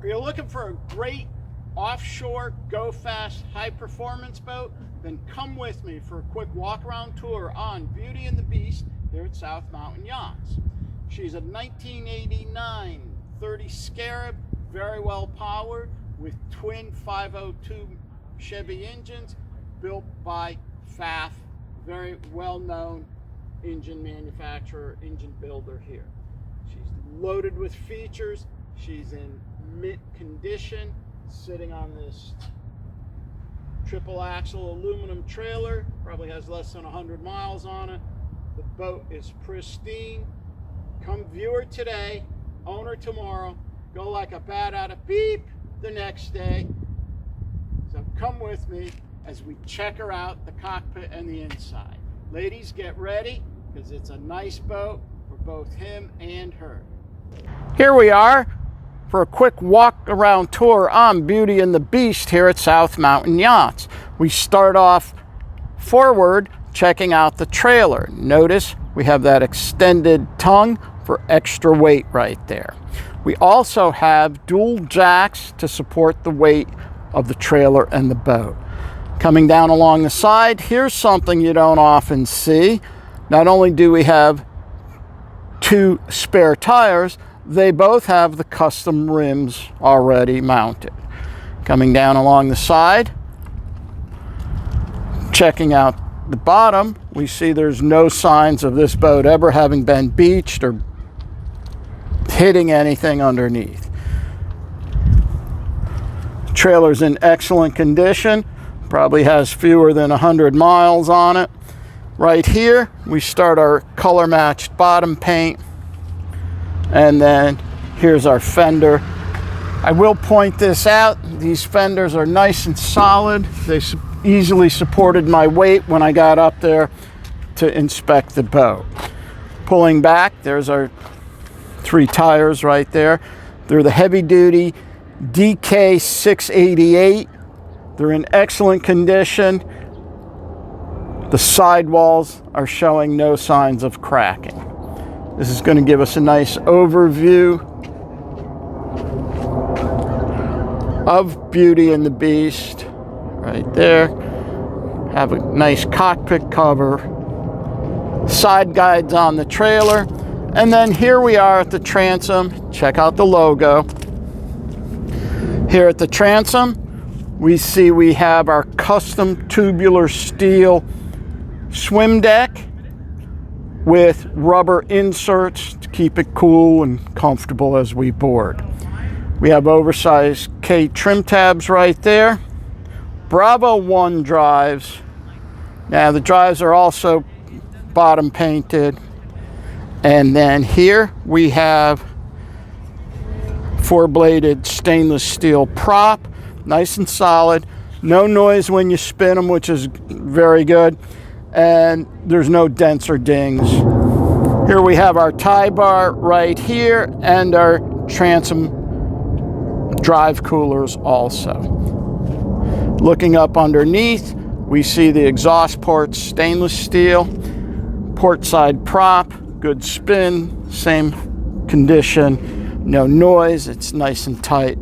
Are you looking for a great offshore, go fast, high performance boat? Then come with me for a quick walk around tour on Beauty and the Beast here at South Mountain Yachts. She's a 1989 30 Scarab, very well powered with twin 502 Chevy engines built by Phaff, very well known engine manufacturer, engine builder here. She's loaded with features. She's in mint condition, sitting on this triple axle aluminum trailer, probably has less than 100 miles on it. The boat is pristine. Come view her today, own her tomorrow, go like a bat out of beep the next day. So come with me as we check her out, the cockpit and the inside. Ladies, get ready, because it's a nice boat for both him and her. Here we are for a quick walk around tour on Beauty and the Beast here at South Mountain Yachts. We start off forward checking out the trailer. Notice we have that extended tongue for extra weight right there. We also have dual jacks to support the weight of the trailer and the boat. Coming down along the side, here's something you don't often see. Not only do we have two spare tires, they both have the custom rims already mounted. Coming down along the side, checking out the bottom, we see there's no signs of this boat ever having been beached or hitting anything underneath. The trailer's in excellent condition, probably has fewer than 100 miles on it. Right here, we start our color matched bottom paint. And then here's our fender. I will point this out. These fenders are nice and solid. They easily supported my weight when I got up there to inspect the boat. Pulling back, there's our three tires right there. They're the heavy duty DK 688. They're in excellent condition. The sidewalls are showing no signs of cracking. This is going to give us a nice overview of Beauty and the Beast right there. Have a nice cockpit cover, side guides on the trailer, and then here we are at the transom. Check out the logo. Here at the transom, we see we have our custom tubular steel swim deck with rubber inserts to keep it cool and comfortable as we board. We have oversized K trim tabs right there. Bravo 1 drives. Now the drives are also bottom painted. And then here we have four-bladed stainless steel prop, nice and solid. No noise when you spin them, which is very good. And there's no dents or dings. Here we have our tie bar right here and our transom drive coolers also. Looking up underneath, we see the exhaust ports, stainless steel, port side prop, good spin, same condition, no noise, it's nice and tight.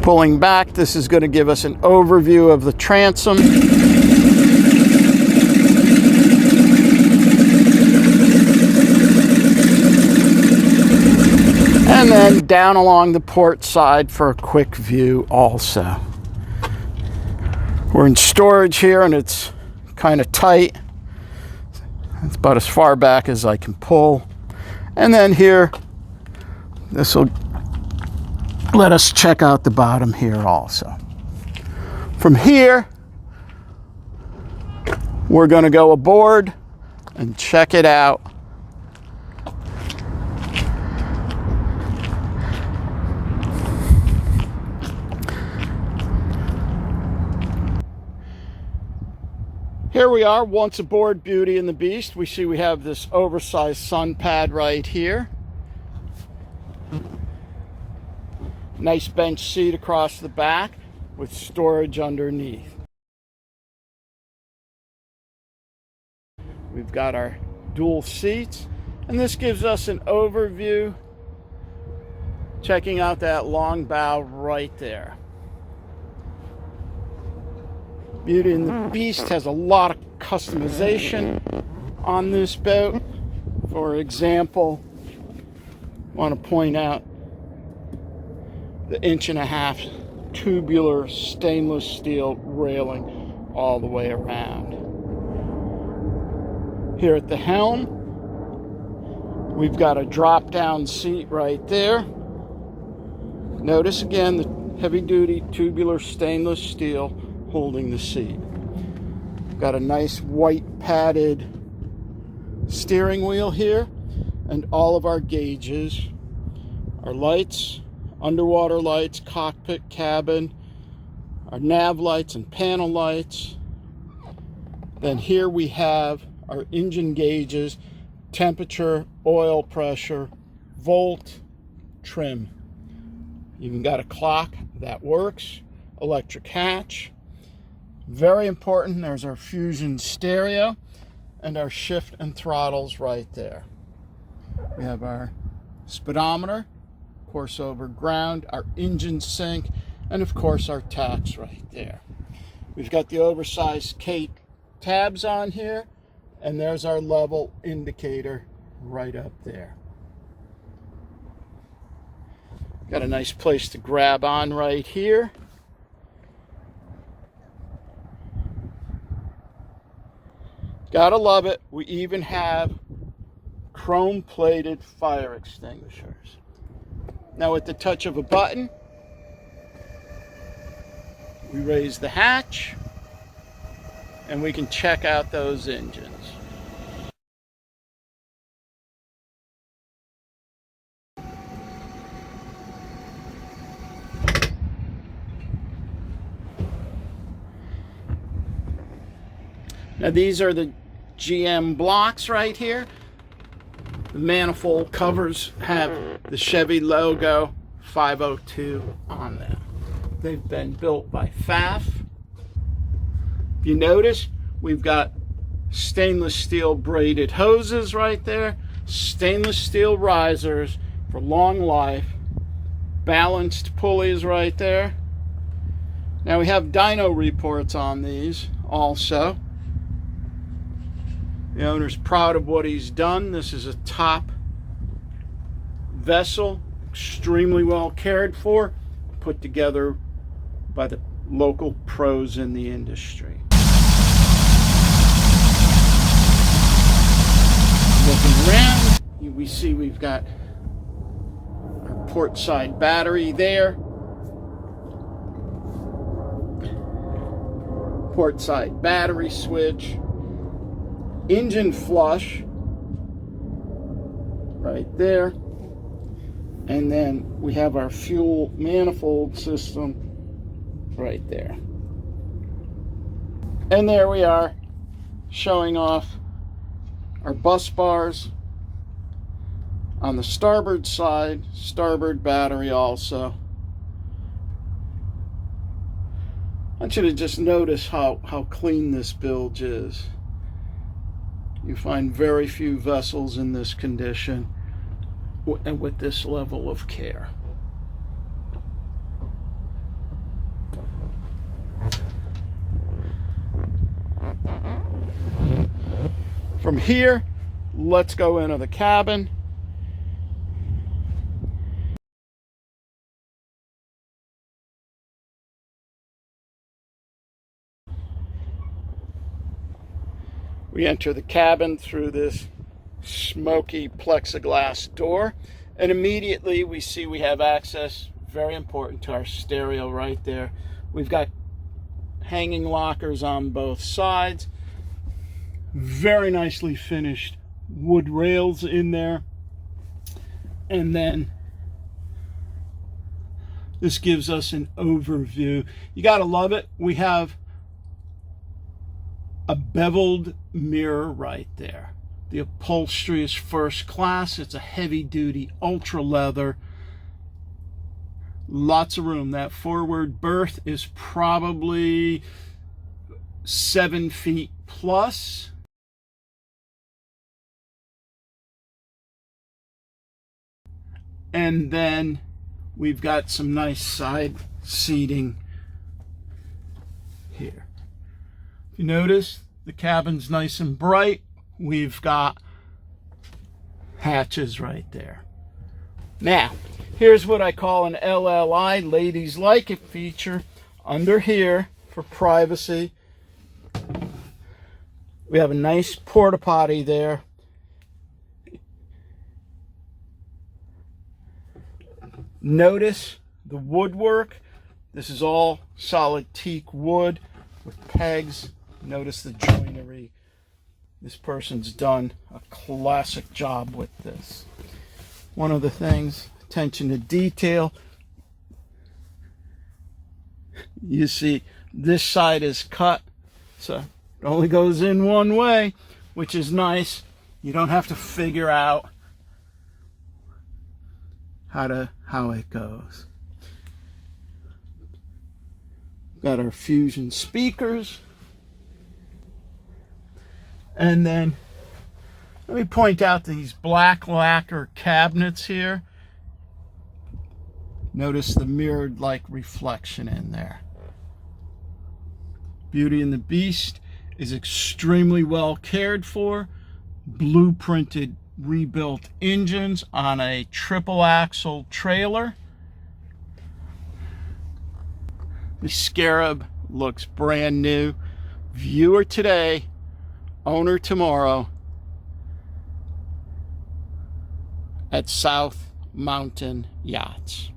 Pulling back, this is going to give us an overview of the transom. And then down along the port side for a quick view also. We're in storage here and it's kind of tight. It's about as far back as I can pull. And then here, this will let us check out the bottom here also. From here, we're going to go aboard and check it out. Here we are, once aboard Beauty and the Beast. We see we have this oversized sun pad right here. Nice bench seat across the back with storage underneath. We've got our dual seats And this gives us an overview, checking out that long bow right there. Beauty and the Beast has a lot of customization on this boat. For example, I want to point out the 1.5-inch tubular stainless steel railing all the way around. Here at the helm, we've got a drop-down seat right there. Notice again the heavy-duty tubular stainless steel holding the seat. Got a nice white padded steering wheel here, and all of our gauges, our lights, underwater lights, cockpit, cabin, our nav lights and panel lights. Then here we have our engine gauges, temperature, oil pressure, volt, trim. Even got a clock that works, electric hatch. Very important, there's our Fusion stereo and our shift and throttles right there. We have our speedometer, of course over ground, our engine sync, and of course our tax right there. We've got the oversized K tabs on here, and there's our level indicator right up there. Got a nice place to grab on right here. Gotta love it. We even have chrome plated fire extinguishers. Now with the touch of a button, we raise the hatch and we can check out those engines. Now these are the GM blocks right here. The manifold covers have the Chevy logo 502 on them. They've been built by Phaff. If you notice, we've got stainless steel braided hoses right there, stainless steel risers for long life, balanced pulleys right there. Now we have dyno reports on these also. The owner's proud of what he's done. This is a top vessel, extremely well cared for, put together by the local pros in the industry. Looking around, we see we've got our port side battery there, port side battery switch, engine flush right there, and then we have our fuel manifold system right there. And there we are, showing off our bus bars on the starboard side, starboard battery also. I want you to just notice how clean this bilge is. You find very few vessels in this condition and with this level of care. From here, let's go into the cabin. We enter the cabin through this smoky plexiglass door, and immediately we see we have access, very important, to our stereo right there. We've got hanging lockers on both sides, very nicely finished wood rails in there, and then this gives us an overview. You gotta love it. We have a beveled mirror right there. The upholstery is first class. It's a heavy duty ultra leather. Lots of room. That forward berth is probably 7 feet plus. And then we've got some nice side seating here. If you notice, the cabin's nice and bright. We've got hatches right there. Now, here's what I call an LLI, ladies like it feature under here for privacy. We have a nice porta potty there. Notice the woodwork. This is all solid teak wood with pegs. Notice the joinery. This person's done a classic job with this. One of the things, attention to detail. You see, this side is cut, so it only goes in one way, which is nice. You don't have to figure out how it goes. Got our Fusion speakers. And then let me point out these black lacquer cabinets here. Notice the mirrored like reflection in there. Beauty and the Beast is extremely well cared for. Blueprinted rebuilt engines on a triple axle trailer. The Scarab looks brand new. Viewer today, owner tomorrow at South Mountain Yachts.